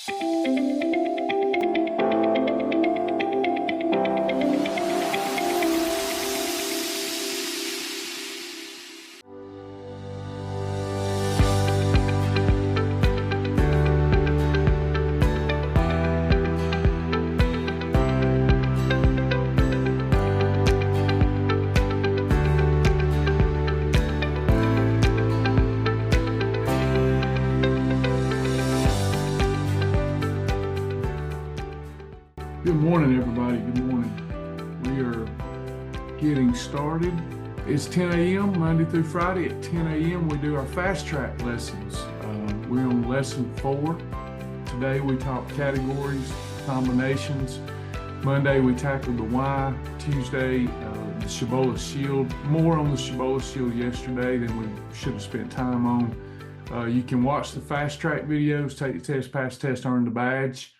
Good morning, everybody. Good morning. We are getting started. It's 10 a.m. Monday through Friday. At 10 a.m. we do our fast track lessons. We're on lesson 4. Today we talk categories, combinations. Monday we tackled the why. Tuesday, the Shibboleth shield. More on the Shibboleth shield yesterday than we should have spent time on. You can watch the fast track videos, take the test, pass the test, earn the badge.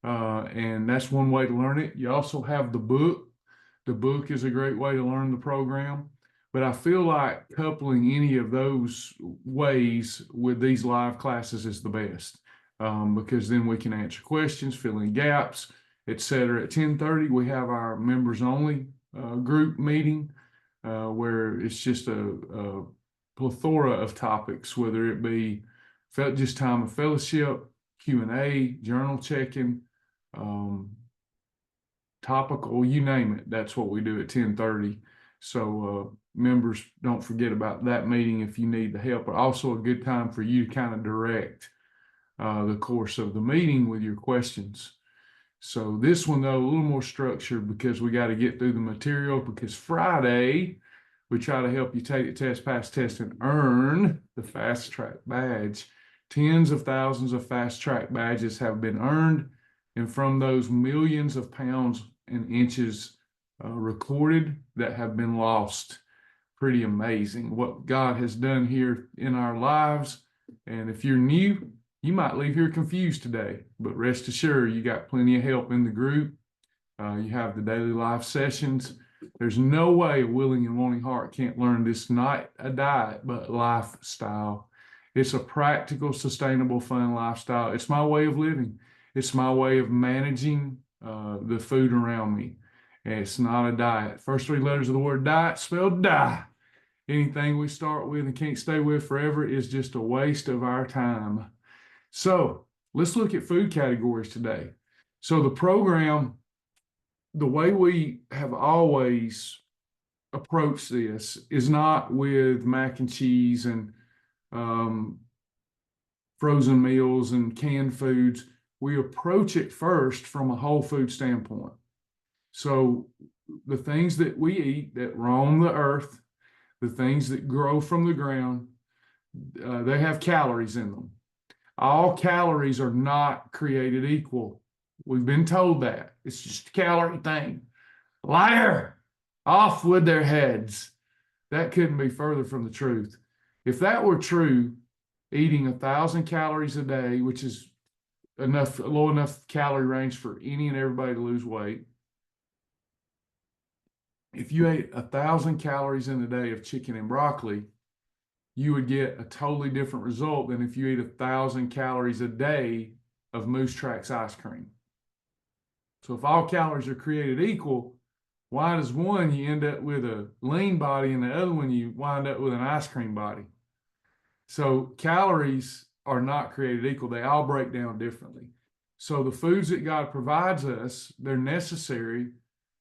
And that's one way to learn it. You also have the book. The book is a great way to learn the program. But I feel like coupling any of those ways with these live classes is the best, because then we can answer questions, fill in gaps, etc. At 10:30, we have our members only group meeting where it's just a plethora of topics, whether it be just time of fellowship, Q&A, journal checking, topical, you name it. That's what we do at 10:30. So members, don't forget about that meeting if you need the help, but also a good time for you to kind of direct the course of the meeting with your questions. So this one, though, a little more structured because we got to get through the material, because Friday we try to help you take the test, pass the test, and earn the fast track badge. Tens of thousands of fast track badges have been earned, and from those millions of pounds and inches recorded that have been lost. Pretty amazing what God has done here in our lives. And if you're new, you might leave here confused today, but rest assured you got plenty of help in the group. You have the daily life sessions. There's no way a willing and wanting heart can't learn this, not a diet, but lifestyle. It's a practical, sustainable, fun lifestyle. It's my way of living. It's my way of managing the food around me. And it's not a diet. First 3 letters of the word diet spelled die. Anything we start with and can't stay with forever is just a waste of our time. So let's look at food categories today. So the program, the way we have always approached this is not with mac and cheese and frozen meals and canned foods. We approach it first from a whole food standpoint. So the things that we eat that roam the earth, the things that grow from the ground, they have calories in them. All calories are not created equal. We've been told that. It's just a calorie thing. Liar! Off with their heads. That couldn't be further from the truth. If that were true, eating 1,000 calories a day, which is enough, low enough calorie range for any and everybody to lose weight. If you ate 1,000 calories in a day of chicken and broccoli, you would get a totally different result than if you eat 1,000 calories a day of Moose Tracks ice cream. So if all calories are created equal, why does one you end up with a lean body and the other one you wind up with an ice cream body? So calories are not created equal. They all break down differently. So the foods that God provides us, they're necessary,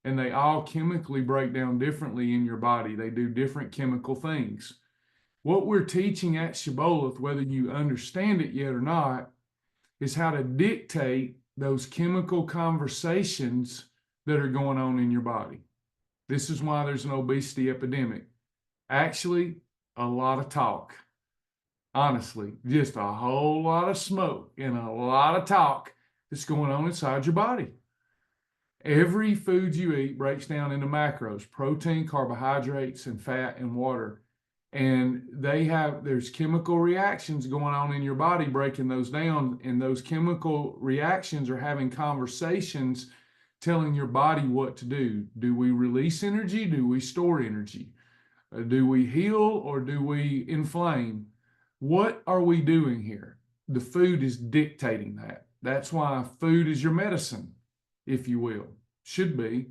and they all chemically break down differently in your body. They do different chemical things. What we're teaching at Shibboleth, whether you understand it yet or not, is how to dictate those chemical conversations that are going on in your body. This is why there's an obesity epidemic. Actually, a lot of talk. Honestly, just a whole lot of smoke and a lot of talk that's going on inside your body. Every food you eat breaks down into macros: protein, carbohydrates, and fat and water. And there's chemical reactions going on in your body breaking those down. And those chemical reactions are having conversations telling your body what to do. Do we release energy? Do we store energy? Do we heal or do we inflame? What are we doing here? The food is dictating that. That's why food is your medicine, if you will, should be.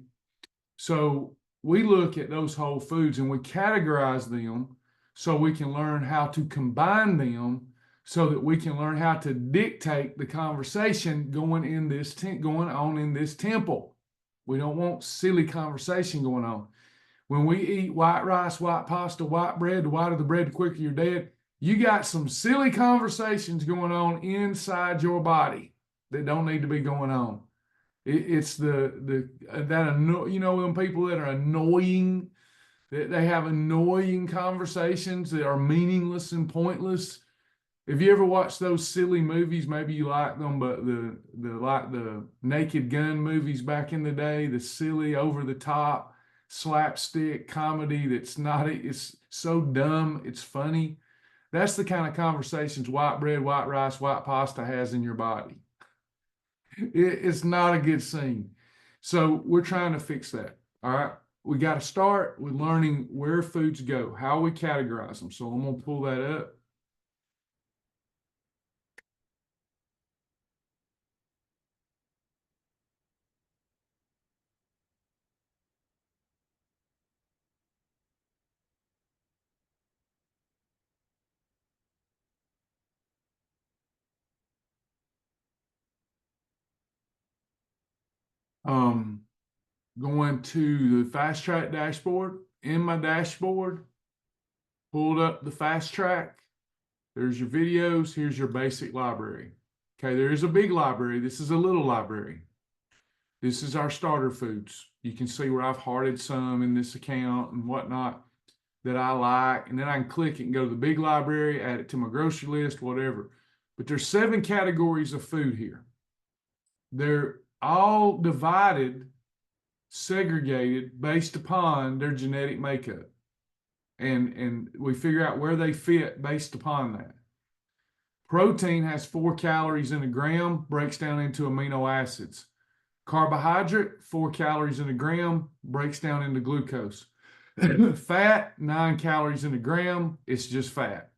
So we look at those whole foods and we categorize them so we can learn how to combine them so that we can learn how to dictate the conversation going on in this temple. We don't want silly conversation going on. When we eat white rice, white pasta, white bread, the whiter the bread, the quicker you're dead, you got some silly conversations going on inside your body that don't need to be going on. It's them people that are annoying, that they have annoying conversations that are meaningless and pointless. Have you ever watched those silly movies? Maybe you like them, but the Naked Gun movies back in the day, the silly, over the top slapstick comedy it's so dumb, it's funny. That's the kind of conversations white bread, white rice, white pasta has in your body. It's not a good scene. So we're trying to fix that. All right. We got to start with learning where foods go, how we categorize them. So I'm going to pull that up. Going to the Fast Track dashboard. In my dashboard, pulled up the Fast Track. There's your videos. Here's your basic library. Okay, there is a big library. This is a little library. This is our starter foods. You can see where I've hearted some in this account and whatnot that I like. And then I can click it and go to the big library, add it to my grocery list, whatever. But there's 7 categories of food here. They're all divided, segregated based upon their genetic makeup. And we figure out where they fit based upon that. Protein has 4 calories in a gram, breaks down into amino acids. Carbohydrate, 4 calories in a gram, breaks down into glucose. Fat, 9 calories in a gram, it's just fat.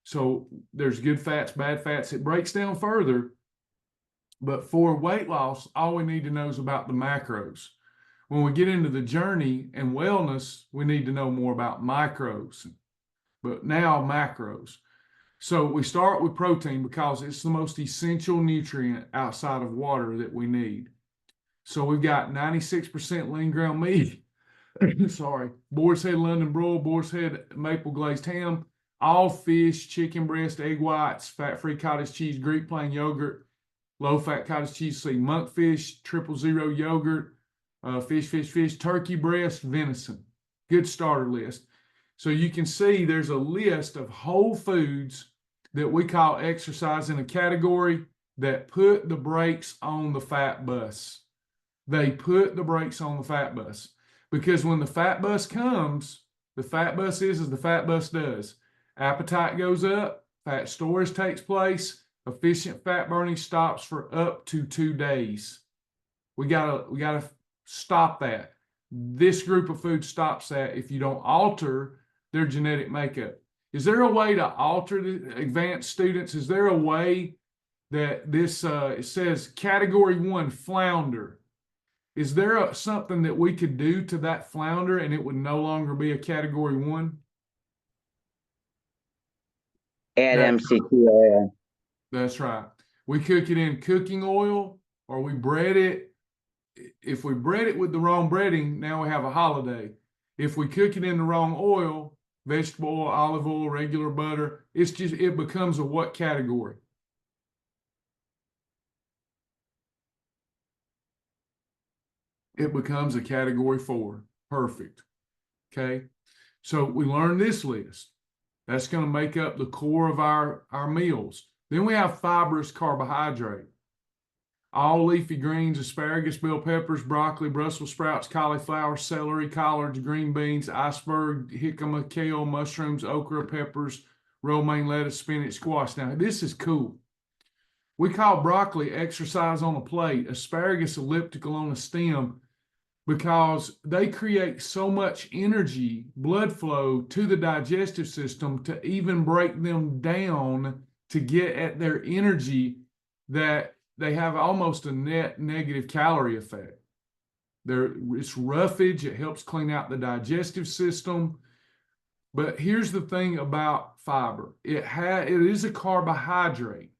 So there's good fats, bad fats. It breaks down further. But for weight loss, all we need to know is about the macros. When we get into the journey and wellness, we need to know more about micros, but now macros. So we start with protein because it's the most essential nutrient outside of water that we need. So we've got 96% lean ground meat, sorry, boar's head London broil, boar's head maple glazed ham, all fish, chicken breast, egg whites, fat-free cottage cheese, Greek plain yogurt, low-fat cottage cheese, monkfish, 000 yogurt, fish, turkey breast, venison. Good starter list. So you can see there's a list of whole foods that we call exercise in a category that put the brakes on the fat bus. They put the brakes on the fat bus because when the fat bus comes, the fat bus is as the fat bus does. Appetite goes up, fat storage takes place, efficient fat burning stops for up to 2 days. We gotta stop that. This group of food stops that if you don't alter their genetic makeup. Is there a way to alter the advanced students? Is there a way that this, it says category 1, flounder. Is there something that we could do to that flounder and it would no longer be a category 1? Add MCT oil. That's right. We cook it in cooking oil or we bread it. If we bread it with the wrong breading, now we have a holiday. If we cook it in the wrong oil, vegetable oil, olive oil, regular butter, it becomes a what category? It becomes a category 4. Perfect. Okay. So we learned this list. That's going to make up the core of our meals. Then we have fibrous carbohydrate. All leafy greens, asparagus, bell peppers, broccoli, Brussels sprouts, cauliflower, celery, collards, green beans, iceberg, jicama, kale, mushrooms, okra, peppers, romaine lettuce, spinach, squash. Now, this is cool. We call broccoli exercise on a plate, asparagus elliptical on a stem, because they create so much energy, blood flow to the digestive system to even break them down to get at their energy that they have almost a net negative calorie effect. It's roughage. It helps clean out the digestive system. But here's the thing about fiber. It is a carbohydrate.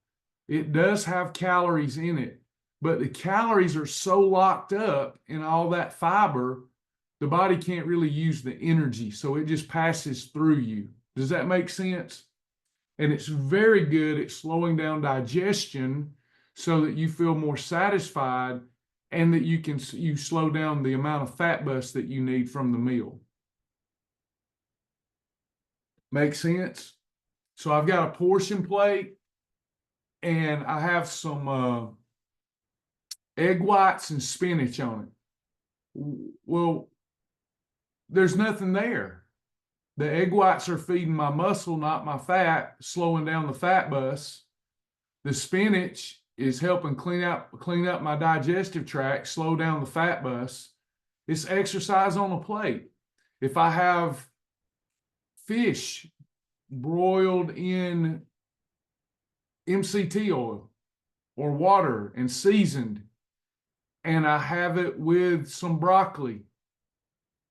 It does have calories in it, but the calories are so locked up in all that fiber, the body can't really use the energy. So it just passes through you. Does that make sense? And it's very good at slowing down digestion so that you feel more satisfied and that you slow down the amount of fat bust that you need from the meal. Make sense? So I've got a portion plate and I have some egg whites and spinach on it. Well, there's nothing there. The egg whites are feeding my muscle, not my fat, slowing down the fat bus. The spinach is helping clean up my digestive tract, slow down the fat bus. It's exercise on a plate. If I have fish broiled in MCT oil or water and seasoned, and I have it with some broccoli,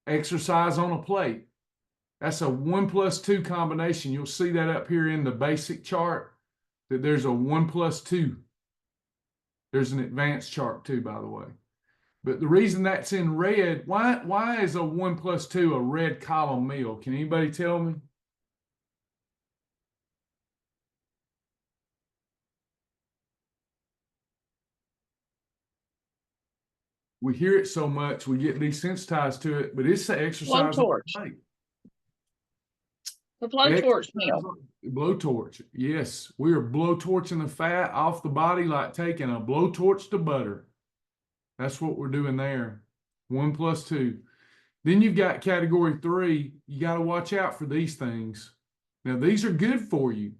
exercise on a plate. That's a 1+2 combination. You'll see that up here in the basic chart, that there's a 1+2. There's an advanced chart too, by the way. But the reason that's in red, why is a 1+2 a red column meal? Can anybody tell me? We hear it so much, we get desensitized to it, but it's the exercise. Blowtorch. The blowtorch meal. Blowtorch, yes. We are blowtorching the fat off the body like taking a blowtorch to butter. That's what we're doing there. 1+2. Then you've got category 3. You got to watch out for these things. Now, these are good for you.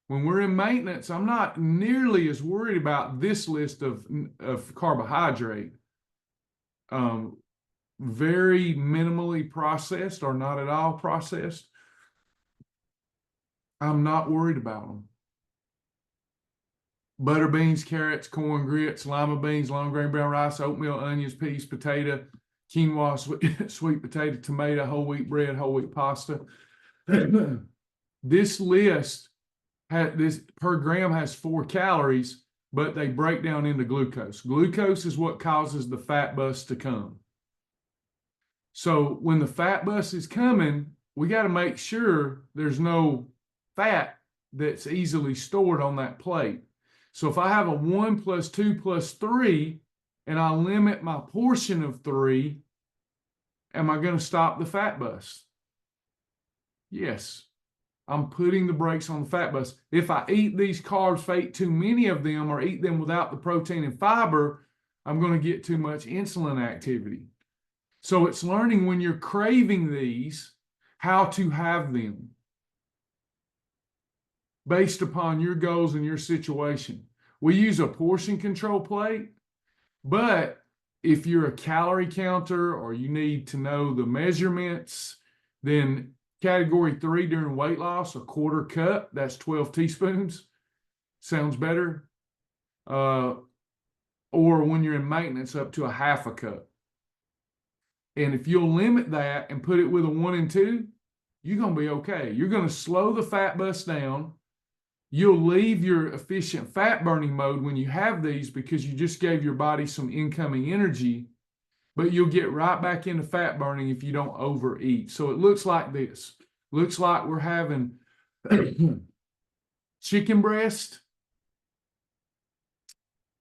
When we're in maintenance, I'm not nearly as worried about this list of carbohydrate. Very minimally processed or not at all processed. I'm not worried about them. Butter beans, carrots, corn, grits, lima beans, long grain brown rice, oatmeal, onions, peas, potato, quinoa, sweet potato, tomato, whole wheat bread, whole wheat pasta. This list this per gram has 4 calories, but they break down into glucose. Glucose is what causes the fat bust to come. So when the fat bust is coming, we got to make sure there's no fat that's easily stored on that plate. So if I have a 1+2+3 and I limit my portion of 3, am I going to stop the fat bust? Yes. I'm putting the brakes on the fat bust. If I eat these carbs, if I eat too many of them or eat them without the protein and fiber, I'm going to get too much insulin activity. So it's learning when you're craving these, how to have them based upon your goals and your situation. We use a portion control plate, but if you're a calorie counter or you need to know the measurements, then category 3 during weight loss, a 1/4 cup, that's 12 teaspoons. Sounds better. Or when you're in maintenance, up to a 1/2 cup. And if you'll limit that and put it with a 1 and 2, you're going to be okay. You're going to slow the fat bust down. You'll leave your efficient fat burning mode when you have these because you just gave your body some incoming energy, but you'll get right back into fat burning if you don't overeat. So it looks like this. Looks like we're having chicken breast,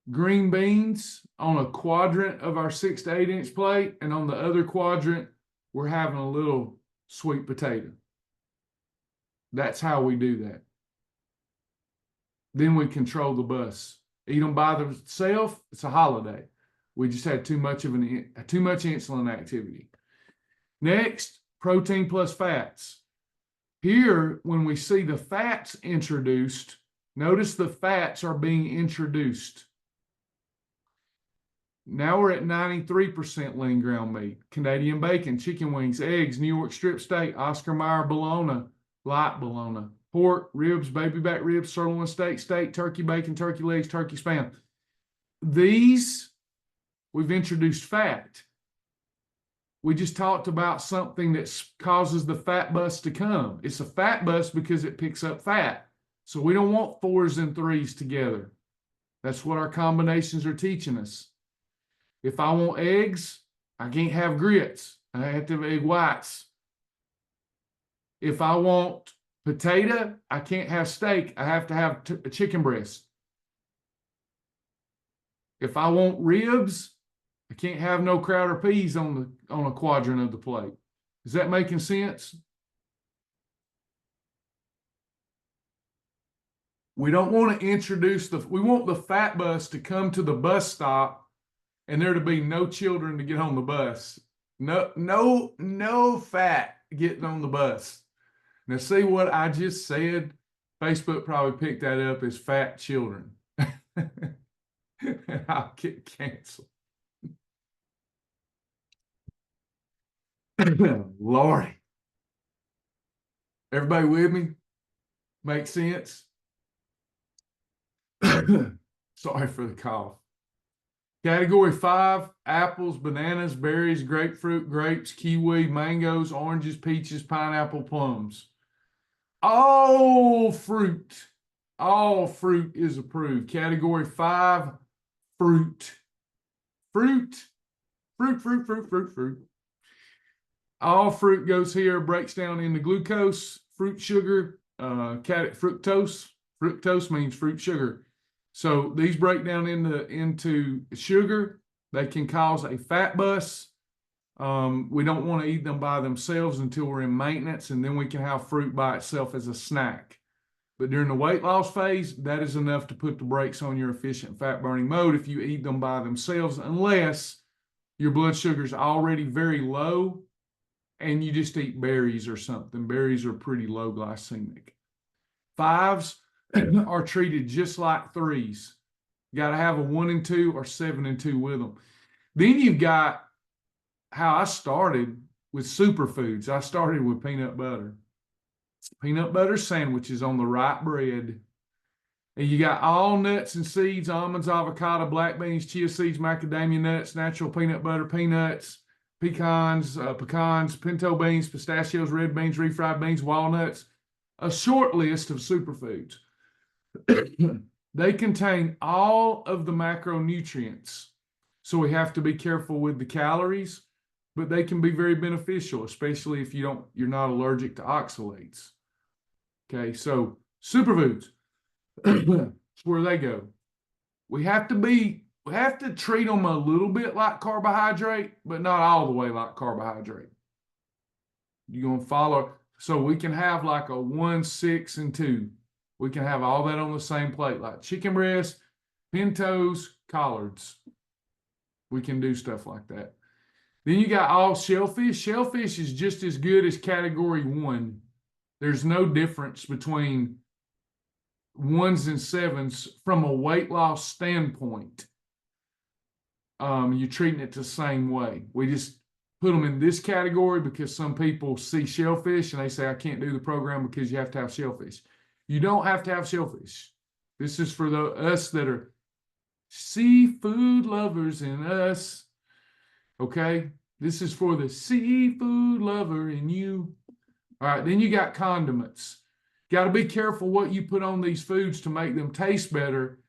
green beans on a quadrant of our 6 to 8 inch plate, and on the other quadrant, we're having a little sweet potato. That's how we do that. Then we control the bus. Eat them by themselves, it's a holiday. We just had too much insulin activity. Next, protein plus fats. Here, when we see the fats introduced, notice the fats are being introduced. Now we're at 93% lean ground meat, Canadian bacon, chicken wings, eggs, New York strip steak, Oscar Mayer bologna, light bologna, pork, ribs, baby back ribs, sirloin steak, turkey bacon, turkey legs, turkey spam. These, we've introduced fat. We just talked about something that causes the fat bus to come. It's a fat bus because it picks up fat. So we don't want 4s and 3s together. That's what our combinations are teaching us. If I want eggs, I can't have grits. I have to have egg whites. If I want potato, I can't have steak. I have to have a chicken breast. If I want ribs, I can't have no Crowder peas on a quadrant of the plate. Is that making sense? We don't want to introduce we want the fat bus to come to the bus stop and there to be no children to get on the bus. No fat getting on the bus. Now see what I just said? Facebook probably picked that up as fat children. I'll get canceled. Lordy. Everybody with me? Make sense? Sorry for the cough. Category 5, apples, bananas, berries, grapefruit, grapes, kiwi, mangoes, oranges, peaches, pineapple, plums. All fruit is approved. Category 5, fruit. Fruit. All fruit goes here, breaks down into glucose, fruit sugar, fructose. Fructose means fruit sugar. So these break down into sugar. They can cause a fat bus. We don't want to eat them by themselves until we're in maintenance, and then we can have fruit by itself as a snack. But during the weight loss phase, that is enough to put the brakes on your efficient fat burning mode if you eat them by themselves, unless your blood sugar is already very low and you just eat berries or something. Berries are pretty low glycemic. 5s are treated just like 3s. You got to have a 1 and 2 or 7 and 2 with them. Then you've got how I started with superfoods. I started with peanut butter. Peanut butter sandwiches on the right bread. And you got all nuts and seeds, almonds, avocado, black beans, chia seeds, macadamia nuts, natural peanut butter, peanuts, pecans, pinto beans, pistachios, red beans, refried beans, walnuts. A short list of superfoods. They contain all of the macronutrients. So we have to be careful with the calories, but they can be very beneficial, especially if you're not allergic to oxalates. Okay, so superfoods, that's where they go. We have to treat them a little bit like carbohydrate, but not all the way like carbohydrate. You're gonna follow, so we can have like a 1, 6, and 2. We can have all that on the same plate, like chicken breast, pintos, collards. We can do stuff like that. Then you got all shellfish. Shellfish is just as good as category 1. There's no difference between 1s and 7s from a weight loss standpoint. You're treating it the same way. We just put them in this category because some people see shellfish and they say, I can't do the program because you have to have shellfish. You don't have to have shellfish. This is for us that are seafood lovers in us. Okay? This is for the seafood lover in you. All right, then you got condiments. Got to be careful what you put on these foods to make them taste better.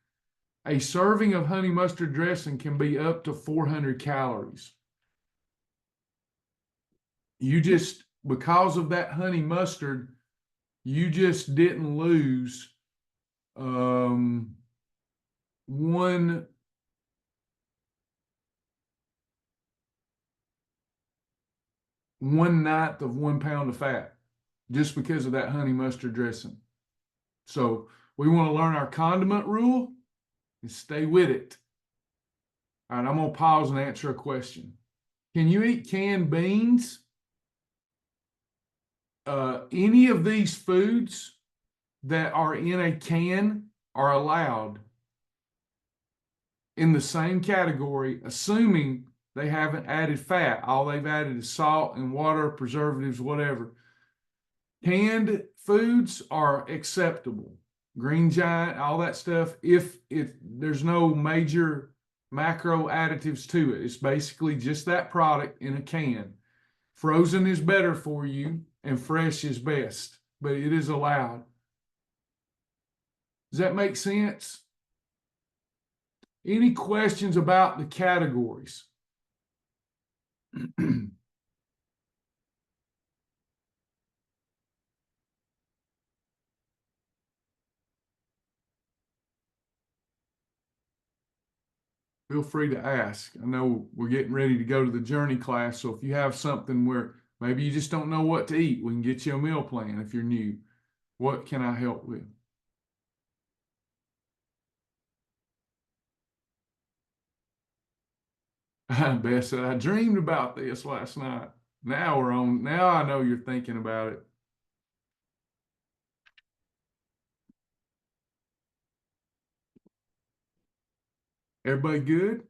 A serving of honey mustard dressing can be up to 400 calories. You just, because of that honey mustard, you just didn't lose 1/9 of 1 pound of fat just because of that honey mustard dressing. So we want to learn our condiment rule and stay with it. All right, I'm going to pause and answer a question. Can you eat canned beans? Any of these foods that are in a can are allowed in the same category, assuming they haven't added fat. All they've added is salt and water, preservatives, whatever. Canned foods are acceptable. Green Giant, all that stuff, if there's no major macro additives to it. It's basically just that product in a can. Frozen is better for you and fresh is best, but it is allowed. Does that make sense? Any questions about the categories? Feel free to ask. I know we're getting ready to go to the journey class, so if you have something where maybe you just don't know what to eat, we can get you a meal plan if you're new. What can I help with? Bess said, I dreamed about this last night. Now I know you're thinking about it. Everybody good?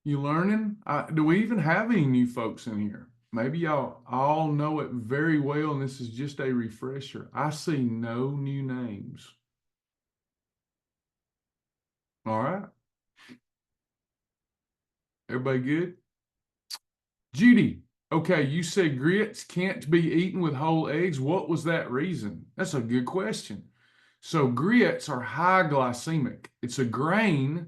You learning? Do we even have any new folks in here? Maybe y'all all know it very well, and this is just a refresher. I see no new names. All right. Everybody good? Judy, okay, you said grits can't be eaten with whole eggs. What was that reason? That's a good question. So grits are high glycemic. It's a grain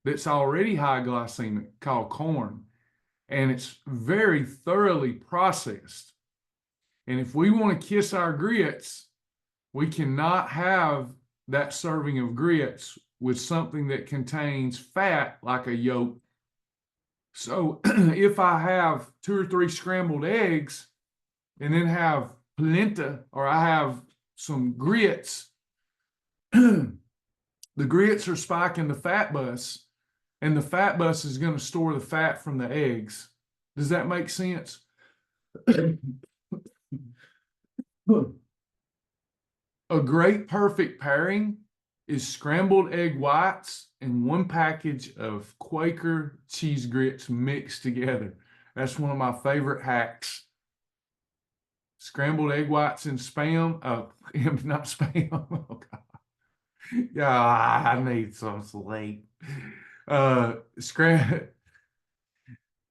that's already high glycemic called corn, and it's very thoroughly processed. And if we want to kiss our grits, we cannot have that serving of grits with something that contains fat like a yolk. So if I have 2 or 3 scrambled eggs and then have polenta or I have some grits, the grits are spiking the fat bus, and the fat bus is going to store the fat from the eggs. Does that make sense? A great perfect pairing is scrambled egg whites and 1 package of Quaker cheese grits mixed together. That's one of my favorite hacks. Scrambled egg whites and Spam. Not Spam. Oh, God. Yeah, I need some sleep.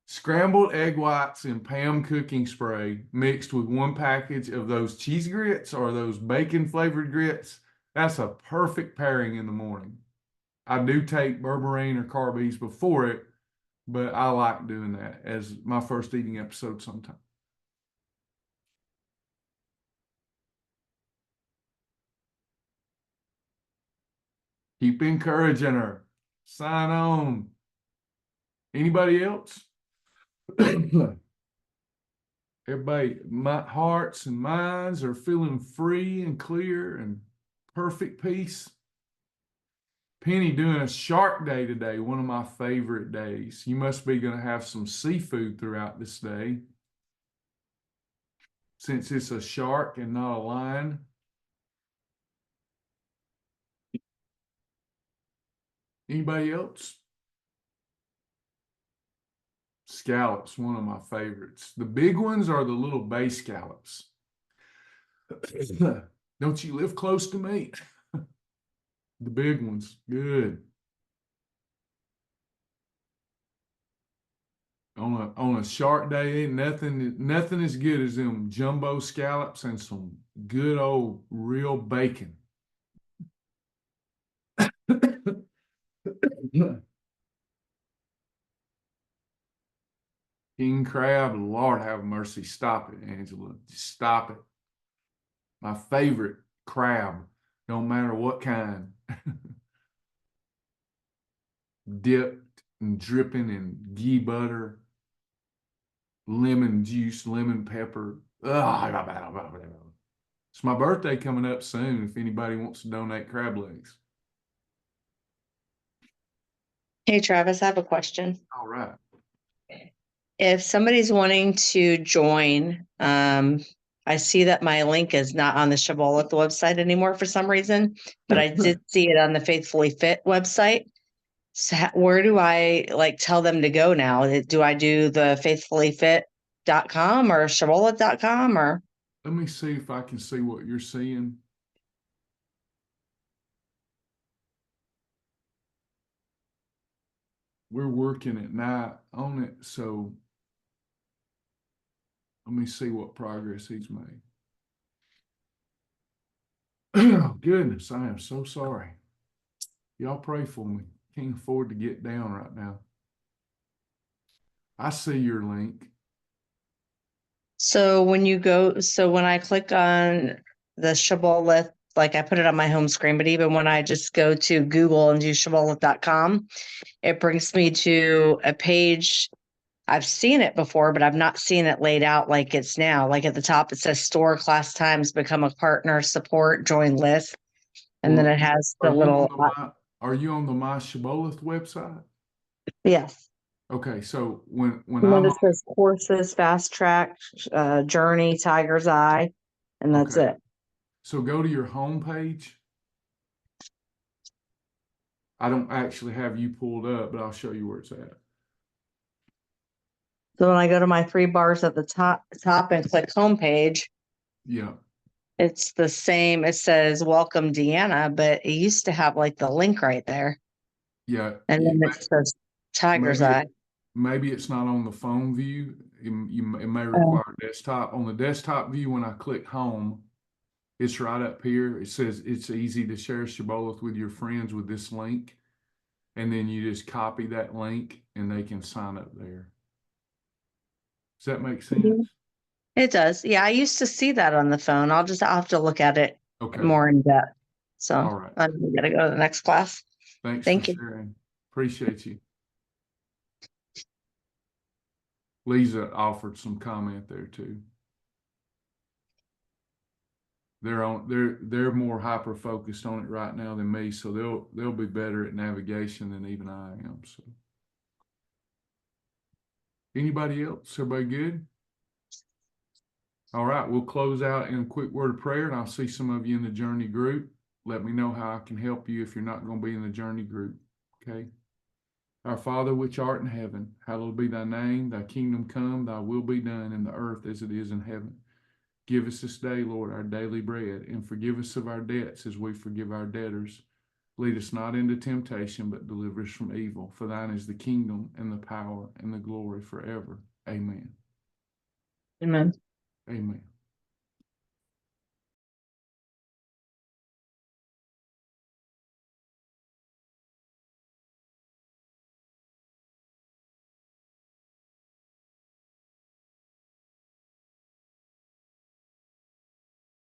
Scrambled egg whites and Pam cooking spray mixed with 1 package of those cheese grits or those bacon flavored grits. That's a perfect pairing in the morning. I do take berberine or carbies before it, but I like doing that as my first eating episode sometime. Keep encouraging her. Sign on. Anybody else? Everybody, my hearts and minds are feeling free and clear and perfect peace. Penny doing a shark day today, one of my favorite days. You must be going to have some seafood throughout this day since it's a shark and not a lion. Anybody else? Scallops, one of my favorites. The big ones are the little bay scallops. Don't you live close to me? The big ones, good. On a shark day, ain't nothing as good as them jumbo scallops and some good old real bacon. King crab, Lord have mercy. Stop it, Angela. Just stop it. My favorite crab, no matter what kind. Dipped and dripping in ghee butter, lemon juice, lemon pepper. It's my birthday coming up soon if anybody wants to donate crab legs. Hey, Travis, I have a question. All right. If somebody's wanting to join, I see that my link is not on the Shibboleth website anymore for some reason, but I did see it on the Faithfully Fit website. So where do I tell them to go now? Do I do the faithfullyfit.com or Shibboleth.com or? Let me see if I can see what you're seeing. we're working at night on it, so let me see what progress he's made. Oh, goodness, I am so sorry. Y'all pray for me. Can't afford to get down right now. I see your link. So when I click on the Shibboleth, like I put it on my home screen, but even when I just go to Google and do shibboleth.com, it brings me to a page. I've seen it before, but I've not seen it laid out like it's now. Like at the top, it says store class times, become a partner, support, join list. And then Well, it has the are you on little, are you on the My Shibboleth website? yes. Okay, so when And then I'm it says courses, fast track, journey, tiger's eye, and that's okay, it. so go to your home page. I don't actually have you pulled up, but I'll show you where it's at. So when I go to my three bars at the top and click homepage, Yeah, it's the same. It says welcome Deanna, but it used to have like the link right there. yeah. And then it says tiger's Maybe eye. maybe it's not on the phone view. It may Oh. require desktop. On the desktop view, when I click home, it's right up here. It says it's easy to share Shibboleth with your friends with this link. And then you just copy that link and they can sign up there. Does that make sense? It does. Yeah, I used to see that on the phone. I'll have to look at it Okay. more in depth. So All right. I'm gonna go to the next class. Thanks for Thank you. sharing. Appreciate you. Lisa offered some comment there too. They're more hyper focused on it right now than me, so they'll be better at navigation than even I am. So anybody else? Everybody good? All right, we'll close out in a quick word of prayer, and I'll see some of you in the journey group. Let me know how I can help you if you're not going to be in the journey group. Okay. Our Father, which art in heaven, hallowed be thy name. Thy kingdom come, thy will be done in the earth as it is in heaven. Give us this day, Lord, our daily bread, and forgive us of our debts as we forgive our debtors. Lead us not into temptation, but deliver us from evil. For thine is the kingdom and the power and the glory forever. Amen. Amen. Amen.